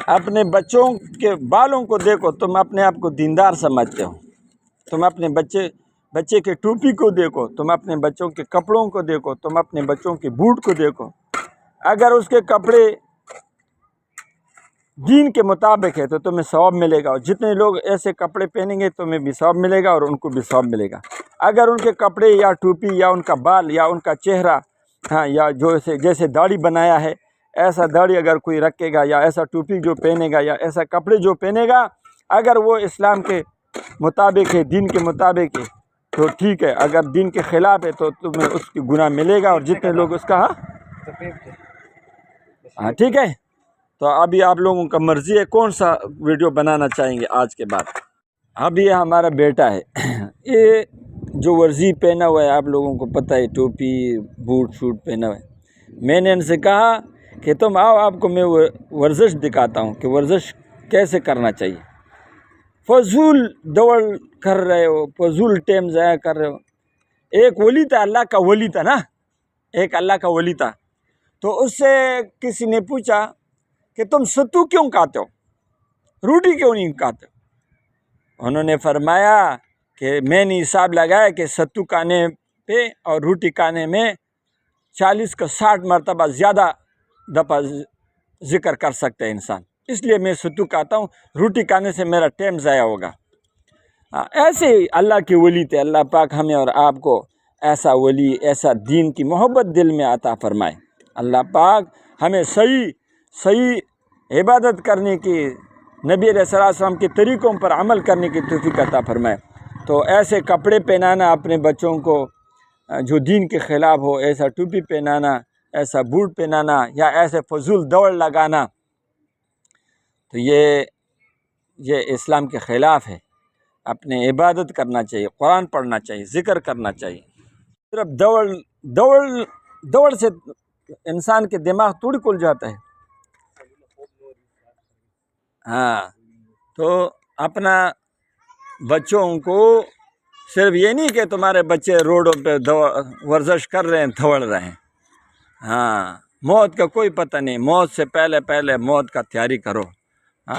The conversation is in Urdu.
اپنے بچوں کے بالوں کو دیکھو، تم اپنے آپ کو دیندار سمجھتے ہو. تم اپنے بچے کے ٹوپی کو دیکھو، تم اپنے بچوں کے کپڑوں کو دیکھو، تم اپنے بچوں کے بوٹ کو دیکھو. اگر اس کے کپڑے دین کے مطابق ہے تو تمہیں ثواب ملے گا، اور جتنے لوگ ایسے کپڑے پہنیں گے تمہیں بھی ثواب ملے گا اور ان کو بھی ثواب ملے گا. اگر ان کے کپڑے یا ٹوپی یا ان کا بال یا ان کا چہرہ، یا جیسے داڑھی بنایا ہے، ایسا داڑھی اگر کوئی رکھے گا یا ایسا ٹوپی جو پہنے گا یا ایسا کپڑے جو پہنے گا، اگر وہ اسلام کے مطابق ہے، دین کے مطابق ہے تو ٹھیک ہے. اگر دین کے خلاف ہے تو تمہیں اس کی گناہ ملے گا، اور جتنے لوگ اس کا ٹھیک ہے. تو ابھی آپ لوگوں کا مرضی ہے کون سا ویڈیو بنانا چاہیں گے آج کے بعد. اب یہ ہمارا بیٹا ہے، یہ جو ورزی پہنا ہوا ہے، آپ لوگوں کو پتہ ہے، ٹوپی بوٹ شوٹ پہنا ہوا ہے. میں نے ان سے کہا کہ تم آؤ، آپ کو میں ورزش دکھاتا ہوں کہ ورزش کیسے کرنا چاہیے. فضول دوڑ کر رہے ہو، فضول ٹائم ضائع کر رہے ہو. ایک ولی تھا، اللہ کا ولی تھا نا، ایک اللہ کا ولی تھا. تو اس سے کسی نے پوچھا کہ تم ستو کیوں کھاتے ہو، روٹی کیوں نہیں کھاتے ہو؟ انہوں نے فرمایا کہ میں نے حساب لگایا کہ ستو کھانے پہ اور روٹی کھانے میں 40 کا 60 مرتبہ زیادہ دفعہ ذکر کر سکتا ہے انسان، اس لیے میں ستو کھاتا ہوں، روٹی کھانے سے میرا ٹائم ضائع ہوگا. ایسے ہی اللہ کے ولی تھے. اللہ پاک ہمیں اور آپ کو ایسا ولی، ایسا دین کی محبت دل میں عطا فرمائے. اللہ پاک ہمیں صحیح عبادت کرنے کی، نبی علیہ السلام کے طریقوں پر عمل کرنے کی توفیق عطا فرمائے. تو ایسے کپڑے پہنانا اپنے بچوں کو جو دین کے خلاف ہو، ایسا ٹوپی پہنانا، ایسا بوٹ پہنانا یا ایسے فضول دوڑ لگانا، تو یہ اسلام کے خلاف ہے. اپنے عبادت کرنا چاہیے، قرآن پڑھنا چاہیے، ذکر کرنا چاہیے. صرف دوڑ سے انسان کے دماغ توڑ کھل جاتا ہے. تو اپنا بچوں کو صرف یہ نہیں کہ تمہارے بچے روڈوں پہ ورزش کر رہے ہیں، دوڑ رہے ہیں. موت کا کوئی پتہ نہیں، موت سے پہلے موت کا تیاری کرو.